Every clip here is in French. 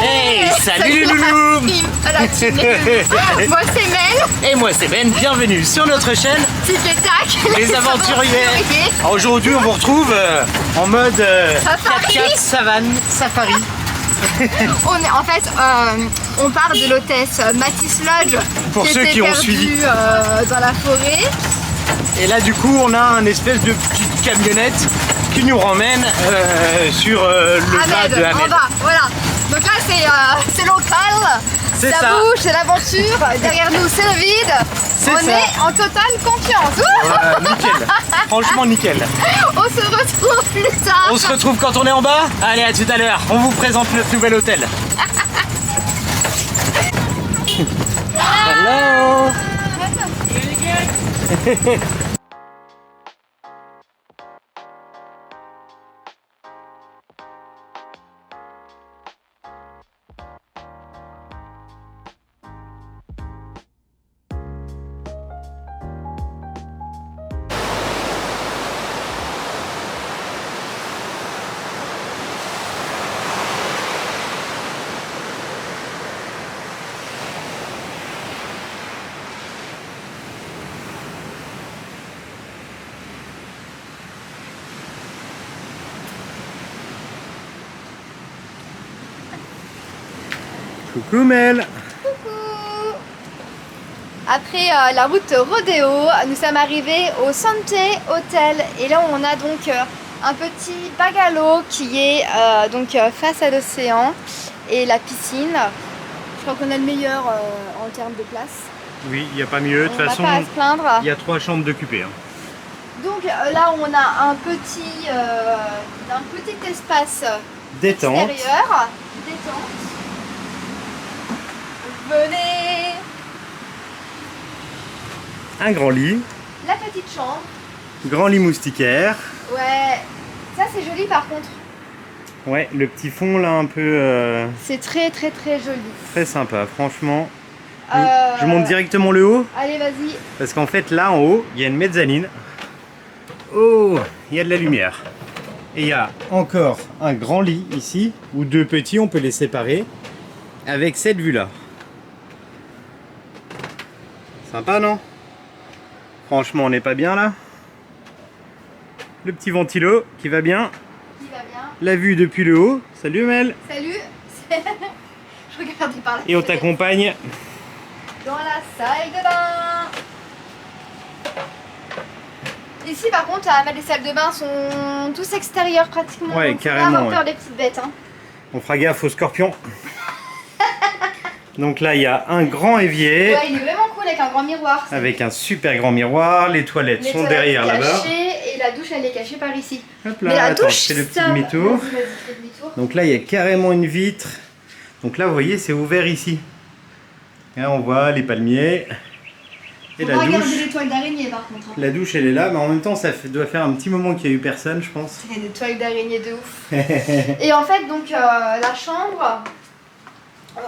Hey, salut les loulous. Moi c'est Mel. Et moi c'est Ben, bienvenue sur notre chaîne Tic et tac. Les Aventuriers. Alors, aujourd'hui on vous retrouve en mode Safari. 4x4 savane, safari. On part de l'hôtesse Matisse Lodge. Pour ceux qui ont suivi dans la forêt. Et là du coup on a un espèce de petite camionnette qui nous ramène sur le bas de Hamed. En bas, voilà. Donc là c'est local. C'est ça ça. bouge, c'est l'aventure. Derrière nous c'est le vide. On est en totale confiance. Nickel. Franchement nickel. On se retrouve plus tard. On se retrouve quand on est en bas. Allez, à tout à l'heure. On vous présente notre nouvel hôtel. Hello. Coucou Mel. Coucou. Après la route Rodeo, nous sommes arrivés au Sante Hotel et là on a donc un petit bungalow qui est face à l'océan et la piscine. Je crois qu'on a le meilleur en termes de place. Oui, il n'y a pas mieux. De toute façon, pas à se plaindre. il y a 3 chambres d'occupés. Donc là on a un petit espace Détente. extérieur. Détente. Venez. Un grand lit. La petite chambre. Grand lit moustiquaire. Ouais. Ça c'est joli par contre. Ouais, le petit fond là un peu C'est très très très joli. très sympa, franchement. Je monte directement le haut Allez vas-y. parce qu'en fait là en haut il y a une mezzanine. Oh, il y a de la lumière. Et il y a encore un grand lit ici, ou 2 petits, on peut les séparer, avec cette vue là. Sympa non? Franchement on n'est pas bien là. Le petit ventilo qui va bien. Qui va bien. La vue depuis le haut. Salut Mel. Salut. Je regardais par là. Et on t'accompagne dans la salle de bain. Ici par contre les salles de bain sont tous extérieures pratiquement. Ouais, donc carrément, faut pas avoir peur ouais. des petites bêtes. Hein. On fera gaffe aux scorpions. Donc là, il y a un grand évier. Ouais, il est vraiment cool avec un grand miroir. Avec un super grand miroir. Les toilettes sont derrière là-bas. Et la douche, elle est cachée par ici. Hop Mais là, la attends, douche, c'est le petit ça... demi-tour. Vas-y, fais demi-tour. Donc là, il y a carrément une vitre. Donc là, vous voyez, c'est ouvert ici. Là, on voit les palmiers. Et Faut la pas regarder douche. les toiles d'araignée par contre. Hein. La douche, elle est là, mais en même temps, doit faire un petit moment qu'il n'y a eu personne, je pense. C'est des toiles d'araignée de ouf. Et en fait, donc, la chambre... Oh,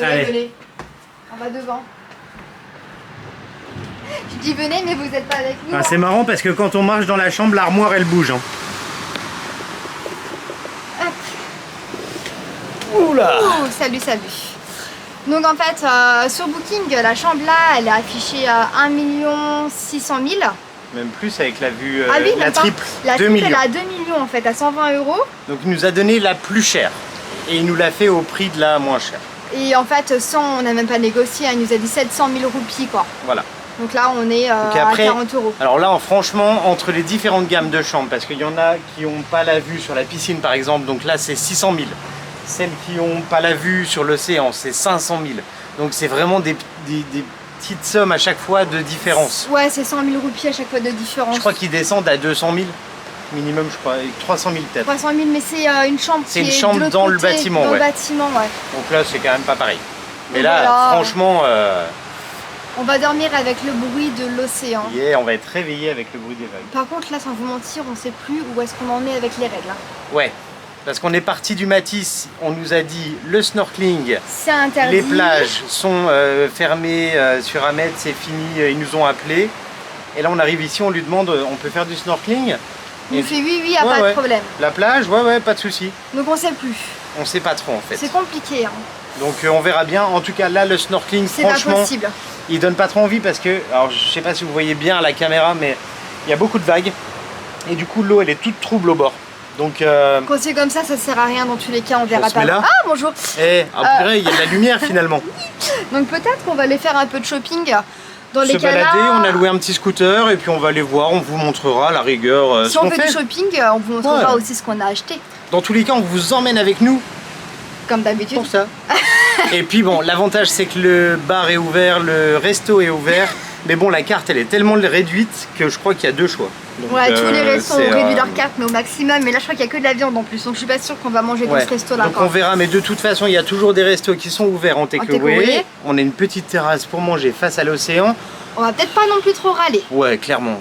Allez. venez. On va devant. Je dis venez, mais vous n'êtes pas avec nous. Ah, c'est marrant parce que quand on marche dans la chambre, l'armoire, elle bouge. Hein. Oula. Ouh, salut, salut. Donc en fait, sur Booking, la chambre là, elle est affichée à 1 600 000. Même plus avec la vue, Ah oui, la même pas. triple, La 2 triple, millions. elle est à 2 millions en fait, à 120 €. Donc il nous a donné la plus chère. Et il nous l'a fait au prix de la moins chère. Et en fait, on n'a même pas négocié, hein, il nous a dit 700 000 roupies quoi. Voilà. Donc là, on est après, à 40 €. Alors là, franchement, entre les différentes gammes de chambres, parce qu'il y en a qui n'ont pas la vue sur la piscine par exemple, donc là c'est 600 000. Celles qui n'ont pas la vue sur l'océan, c'est 500 000. Donc c'est vraiment des petites sommes à chaque fois de différence. Ouais, c'est 100 000 roupies à chaque fois de différence. Je crois qu'ils descendent à 200 000 minimum, je crois, avec 300 000 peut-être. 300 000, mais c'est une chambre C'est qui une est chambre de l'autre dans le côté, bâtiment, dans ouais. le bâtiment, ouais. Donc là, c'est quand même pas pareil. Mais Et là, voilà. franchement, On va dormir avec le bruit de l'océan. yeah, on va être réveillé avec le bruit des vagues. Par contre, là, sans vous mentir, on sait plus où est-ce qu'on en est avec les règles. Hein. Ouais, parce qu'on est parti du Matisse, on nous a dit le snorkeling, C'est interdit. les plages sont fermées sur Hamed, c'est fini, ils nous ont appelés. Et là on arrive ici, on lui demande, on peut faire du snorkeling? Il nous fait oui, oui, pas de problème. La plage, ouais, pas de souci. Donc on sait plus. On sait pas trop en fait. C'est compliqué. Hein. Donc on verra bien. En tout cas, là, le snorkeling, franchement, pas possible. Il donne pas trop envie parce que, alors je sais pas si vous voyez bien à la caméra, mais il y a beaucoup de vagues. Et du coup, l'eau, elle est toute trouble au bord. Donc, quand c'est comme ça sert à rien dans tous les cas, on verra pas. Là. Ah, bonjour. Eh, il y a de la lumière finalement. Donc peut-être qu'on va aller faire un peu de shopping dans les canards. Se balader, on a loué un petit scooter et puis on va aller voir, on vous montrera à la rigueur si on fait du shopping, on vous montrera aussi ce qu'on a acheté. Dans tous les cas, on vous emmène avec nous. Comme d'habitude. Pour ça. Et puis bon, l'avantage c'est que le bar est ouvert, le resto est ouvert. Mais bon, la carte elle est tellement réduite que je crois qu'il y a 2 choix. Donc, ouais, tous les restos ont réduit leur carte, mais au maximum. Mais là, je crois qu'il n'y a que de la viande en plus. Donc, je suis pas sûre qu'on va manger dans ce resto-là. Donc, on verra. Mais de toute façon, il y a toujours des restos qui sont ouverts en takeaway. On a une petite terrasse pour manger face à l'océan. On va peut-être pas non plus trop râler. Ouais, clairement.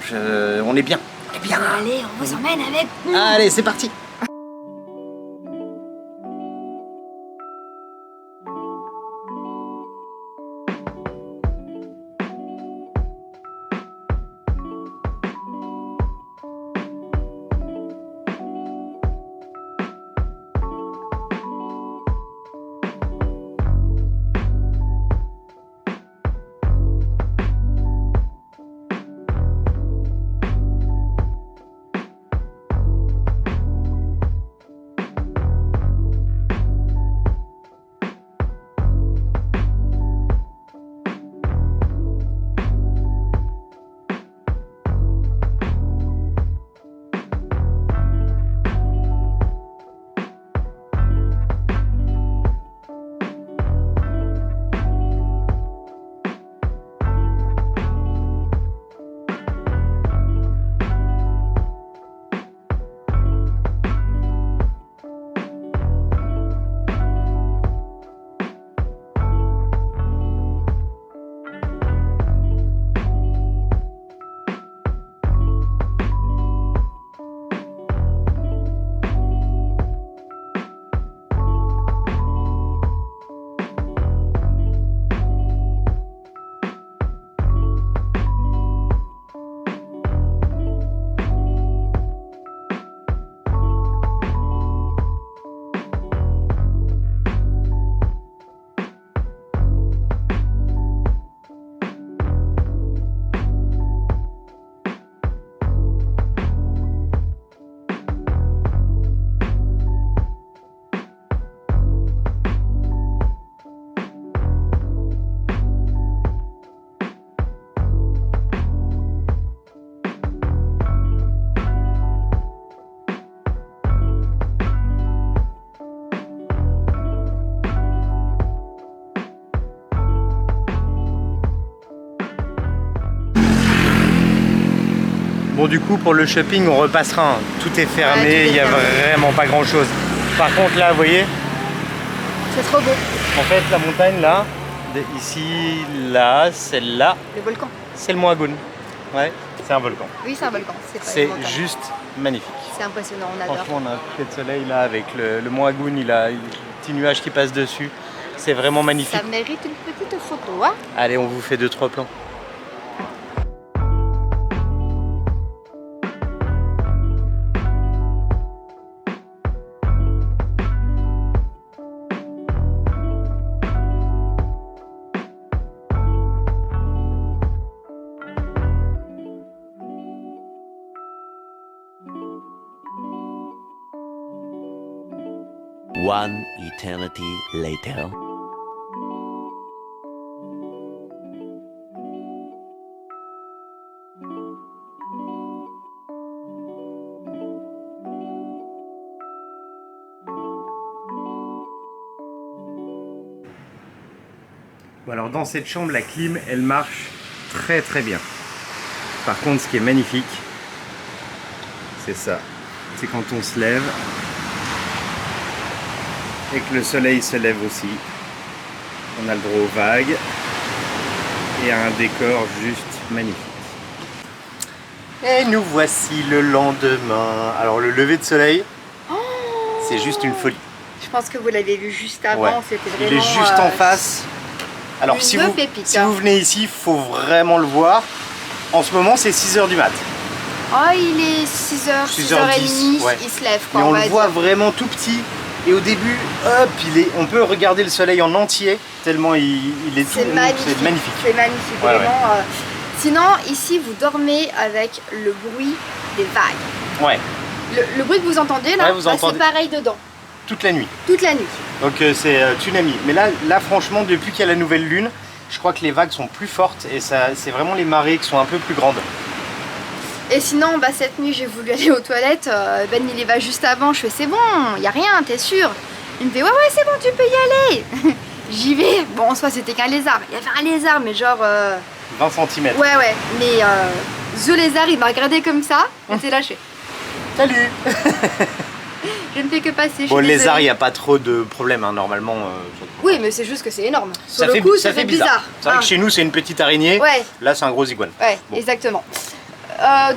On est bien. Allez, on vous emmène avec nous. Allez, c'est parti. Bon, du coup, pour le shopping, on repassera. Tout est fermé, il n'y a vraiment pas grand chose. Par contre, là, vous voyez, c'est trop beau. En fait, la montagne, là, ici, là, celle-là, le volcan. C'est le Moagun. Ouais, c'est un volcan. Oui, c'est un volcan. C'est juste magnifique. C'est impressionnant, on adore. Franchement, on a un coucher de soleil là avec le Moagun, il a un petit nuage qui passe dessus. C'est vraiment magnifique. Ça mérite une petite photo, hein. Allez, on vous fait 2-3 plans. One eternity later. Bon, alors dans cette chambre, la clim, elle marche très très bien. Par contre, ce qui est magnifique, c'est ça. C'est quand on se lève et que le soleil se lève aussi. On a le droit aux vagues et à un décor juste magnifique. Et nous voici le lendemain. Alors le lever de soleil, c'est juste une folie. Je pense que vous l'avez vu juste avant, ouais. C'était vraiment... Il est juste en face. Alors si vous venez ici, il faut vraiment le voir. En ce moment, c'est 6 h du mat. Oh, il est 6h, 6h30, ouais. il se lève quoi, Mais on va le voit dire. vraiment tout petit. Et au début, hop, on peut regarder le soleil en entier, tellement il est tout. C'est magnifique. C'est magnifique. C'est magnifique, Ouais, vraiment. Sinon, ici, vous dormez avec le bruit des vagues. Ouais, Le bruit que vous entendez là, Ouais, vous entendez. c'est pareil dedans, toute la nuit. toute la nuit. Donc c'est tsunami. Mais là, franchement, depuis qu'il y a la nouvelle lune, je crois que les vagues sont plus fortes et c'est vraiment les marées qui sont un peu plus grandes. Et sinon, bah, cette nuit, j'ai voulu aller aux toilettes. Ben, il y va juste avant. Je fais, c'est bon, il n'y a rien, t'es sûr? Il me fait, ouais, c'est bon, tu peux y aller. J'y vais. Bon, en soi, c'était qu'un lézard. Il y avait un lézard, mais genre. 20 cm. Ouais, mais The Lézard, il m'a regardé comme ça. Il s'est lâché. Salut. Je ne fais que passer. Bon, le lézard, il n'y a pas trop de problème, hein, normalement. Oui, mais c'est juste que c'est énorme. Sur Ça le fait, coup, ça fait bizarre. C'est vrai Ah. que chez nous, c'est une petite araignée. Ouais, Là, c'est un gros iguane. ouais, Bon. exactement.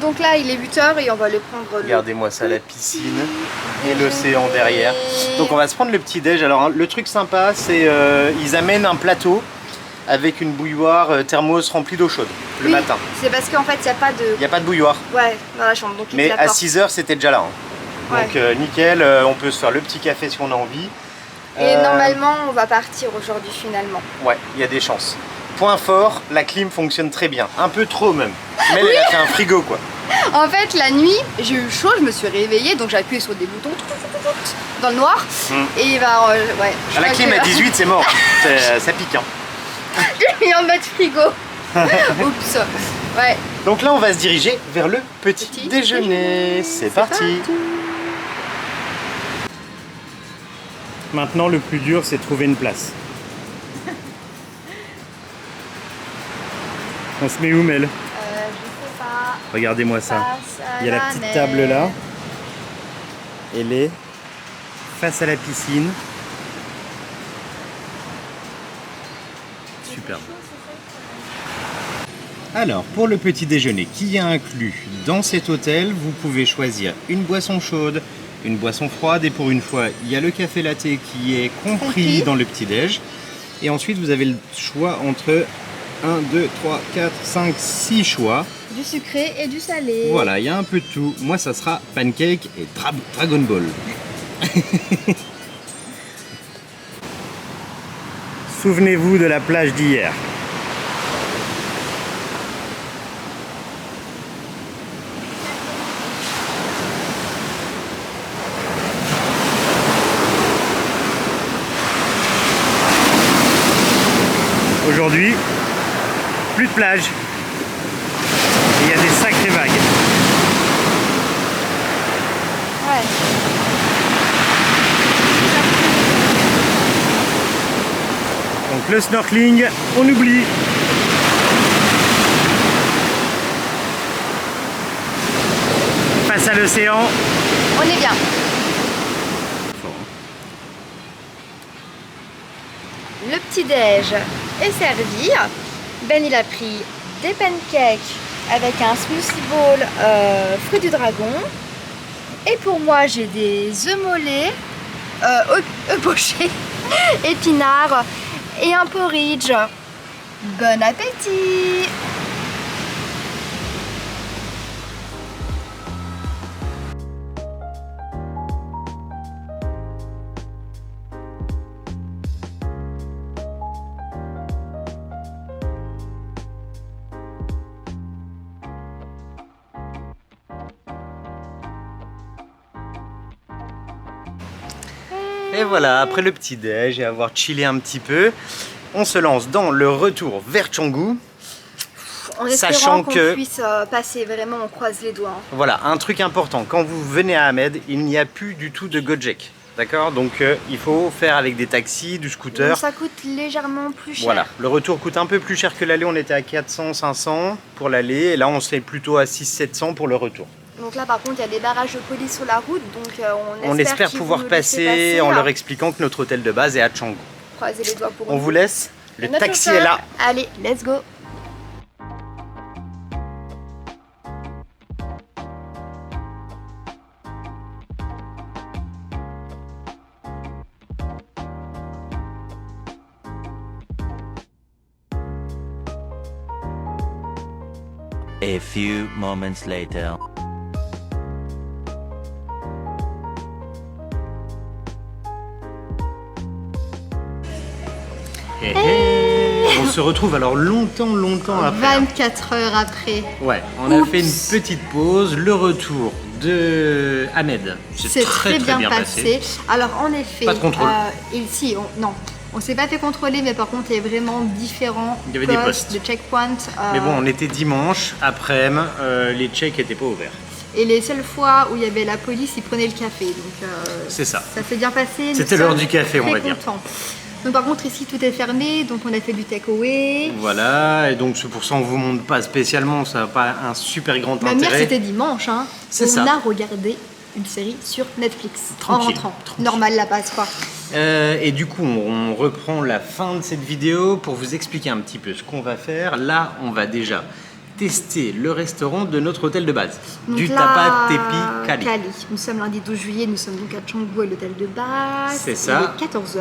Donc là, il est 8h et on va le prendre. Regardez-moi ça, la piscine et l'océan derrière. Donc on va se prendre le petit déj. Alors le truc sympa, c'est ils amènent un plateau avec une bouilloire thermos remplie d'eau chaude le matin. C'est parce qu'en fait, il n'y a pas de. Il n'y a pas de bouilloire. Ouais, dans la chambre. Donc il Mais te à l'apporte. 6h, c'était déjà là. Hein. Ouais. Donc nickel, on peut se faire le petit café si on a envie. Et normalement, on va partir aujourd'hui finalement. Ouais, il y a des chances. Point fort, la clim fonctionne très bien. Un peu trop même. Mais elle a fait un frigo quoi. En fait, la nuit, j'ai eu chaud, je me suis réveillée, donc j'ai appuyé sur des boutons dans le noir. Et bah, ouais. À la clim à 18, c'est mort. Ça pique. Hein. J'ai mis en mode frigo. Oups. Ouais. Donc là, on va se diriger vers le petit Petit déjeuner. C'est parti. Maintenant, le plus dur, c'est de trouver une place. On se met où, Mel? Je sais pas. Regardez-moi ça. Face à Il y a la la petite mer. table là. Elle est face à la piscine. Superbe. Alors, pour le petit déjeuner qui est inclus dans cet hôtel, vous pouvez choisir une boisson chaude, une boisson froide et pour une fois, il y a le café latte qui est compris dans le petit déj. Et ensuite, vous avez le choix entre 1, 2, 3, 4, 5, 6 choix. Du sucré et du salé. Voilà, il y a un peu de tout. Moi, ça sera pancake et Dragon Ball. Souvenez-vous de la plage d'hier. Aujourd'hui, plus de plage. Et il y a des sacrées vagues. Ouais. Donc le snorkeling, on oublie. Face à l'océan. On est bien. Le petit déj est servi. Ben il a pris des pancakes avec un smoothie bowl fruits du dragon. Et pour moi j'ai des œufs mollets, œufs pochés, épinards et un porridge. Bon appétit! Et voilà, après le petit déj et avoir chillé un petit peu, on se lance dans le retour vers Canggu. En Sachant espérant qu'on que- puisse passer, vraiment on croise les doigts. Hein. Voilà, un truc important, quand vous venez à Ahmed, il n'y a plus du tout de Gojek. D'accord? Donc il faut faire avec des taxis, du scooter. Donc ça coûte légèrement plus cher. Voilà, le retour coûte un peu plus cher que l'aller, on était à 400, 500 pour l'aller, et là on serait plutôt à 600, 700 pour le retour. Donc là par contre il y a des barrages de police sur la route, donc On espère qu'ils pouvoir vont nous laisser passer en hein. leur expliquant que notre hôtel de base est à Canggu. Croisez les doigts pour On nous. vous laisse, le Et notre taxi chauffeur. est là. Allez, let's go. A few moments later. On se retrouve alors longtemps après. 24 heures après. Ouais, on a Oups. fait une petite pause, le retour de Ahmed. C'est très bien passé. Alors en effet, Pas de contrôle. Non, on s'est pas fait contrôler, mais par contre il y avait vraiment différents Il y avait des postes. de checkpoints. Mais bon, on était dimanche, après-midi, les checks n'étaient pas ouverts. Et les seules fois où il y avait la police, ils prenaient le café. Donc C'est ça. ça s'est bien passé. Nous C'était l'heure sommes du café, on très va dire. contents. Donc par contre ici tout est fermé, donc on a fait du takeaway. Voilà, et donc c'est pour ça on vous montre pas spécialement, ça n'a pas un super grand Même hier intérêt. c'était dimanche, hein. C'est on ça. a regardé une série sur Netflix Tranquille, en rentrant. tranquille. Normal la base quoi. Et du coup, on reprend la fin de cette vidéo pour vous expliquer un petit peu ce qu'on va faire. Là, on va déjà tester le restaurant de notre hôtel de base, Donc du là, Tapa Tepi Cali. Nous sommes lundi 12 juillet, nous sommes donc à Canggu à l'hôtel de base. C'est ça. Il est 14h.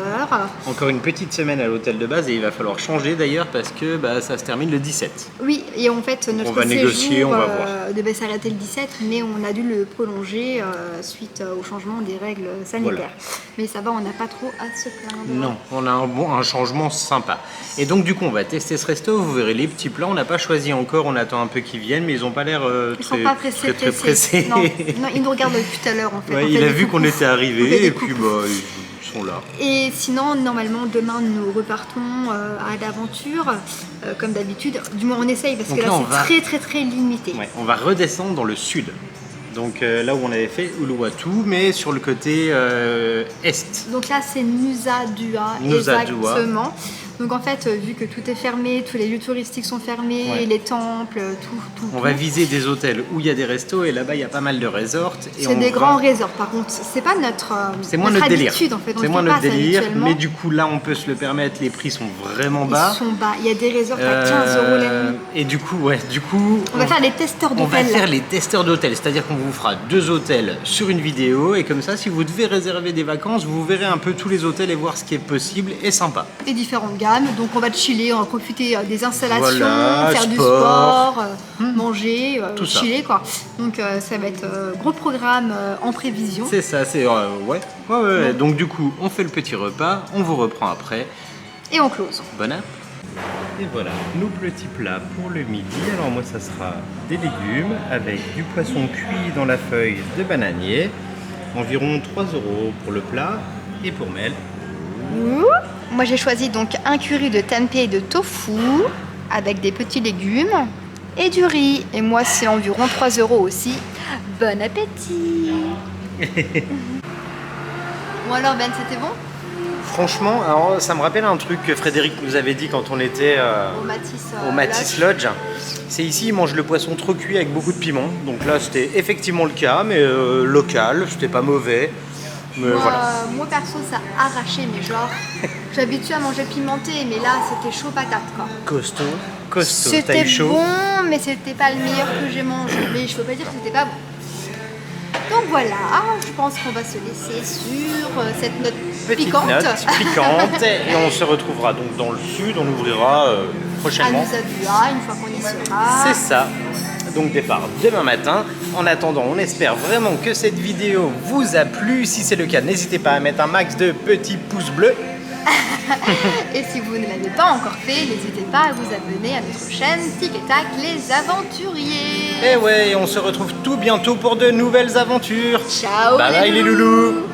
Encore une petite semaine à l'hôtel de base et il va falloir changer d'ailleurs parce que ça se termine le 17. Oui, et en fait notre On va séjour négocier, on va voir. devait s'arrêter le 17, mais on a dû le prolonger suite au changement des règles sanitaires. Voilà. Mais ça va, on n'a pas trop à se plaindre. Non, on a un changement sympa. Et donc du coup, on va tester ce resto. Vous verrez les petits plats. On n'a pas choisi encore. On attend un peu qu'ils viennent, mais ils n'ont pas l'air Ils sont très, pas pressés, très pressés. Non, ils nous regardent depuis tout à l'heure en fait. Ouais, On fait il a des vu coucous. qu'on était On fait arrivés des et puis coucous. ils sont là. Et sinon, normalement, demain, nous repartons à l'aventure, comme d'habitude. Du moins, on essaye parce Donc que là, là, on va- c'est très limité. Ouais, on va redescendre dans le sud. Donc là où on avait fait Uluwatu, mais sur le côté est. Donc là, c'est Nusa Dua, Nusa Dua. exactement. Donc en fait, vu que tout est fermé, tous les lieux touristiques sont fermés, Ouais. les temples, tout. On va viser des hôtels où il y a des restos et là-bas il y a pas mal de resorts. Et C'est on des va- grands resorts. Par contre, c'est pas notre C'est moins notre délire. habitude en fait. On C'est le moins fait notre pas, ça, délire, habituellement. mais du coup là on peut se le permettre. Les prix sont vraiment Ils bas. sont bas. Il y a des resorts à 15 € la nuit. Et du coup, On va faire les testeurs On va d'hôtels. faire les testeurs d'hôtels, c'est-à-dire qu'on vous fera 2 hôtels sur une vidéo et comme ça, si vous devez réserver des vacances, vous verrez un peu tous les hôtels et voir ce qui est possible et sympa. Des différentes gammes. Donc on va chiller, on va profiter des installations, Voilà, faire du sport. sport, manger, Tout ça. chiller quoi. Donc ça va être gros programme en prévision. C'est ça, c'est ouais. Donc du coup, on fait le petit repas, on vous reprend après. Et on close. Bon app. Et voilà, nos petits plats pour le midi. Alors moi, ça sera des légumes avec du poisson cuit dans la feuille de bananier. Environ 3 € pour le plat et pour Mel. Ouh. Moi j'ai choisi donc un curry de tempeh et de tofu avec des petits légumes et du riz. Et moi c'est environ 3 € aussi. Bon appétit. Bon alors Ben, c'était bon? Franchement, alors, ça me rappelle un truc que Frédéric nous avait dit quand on était Au au Matisse Lodge. C'est ici, ils mangent le poisson trop cuit avec beaucoup de piment. Donc là, c'était effectivement le cas, mais local, c'était pas mauvais. Mais voilà. Moi perso ça arrachait, mais genre j'habitue à manger pimenté, mais là c'était chaud patate quoi. Costaud, t'as C'était eu chaud. bon, mais c'était pas le meilleur que j'ai mangé. Mais je peux pas dire que c'était pas bon. Donc voilà, je pense qu'on va se laisser sur cette note Petite piquante. note piquante. Et on se retrouvera donc dans le sud, on ouvrira À prochainement. Nusa Dua, une fois qu'on y sera. C'est ça. Donc départ demain matin. En attendant, on espère vraiment que cette vidéo vous a plu. Si c'est le cas, n'hésitez pas à mettre un max de petits pouces bleus. Et si vous ne l'avez pas encore fait, n'hésitez pas à vous abonner à notre chaîne Tic et Tac les Aventuriers. Et ouais, on se retrouve tout bientôt pour de nouvelles aventures. Ciao Bye bye les loulous.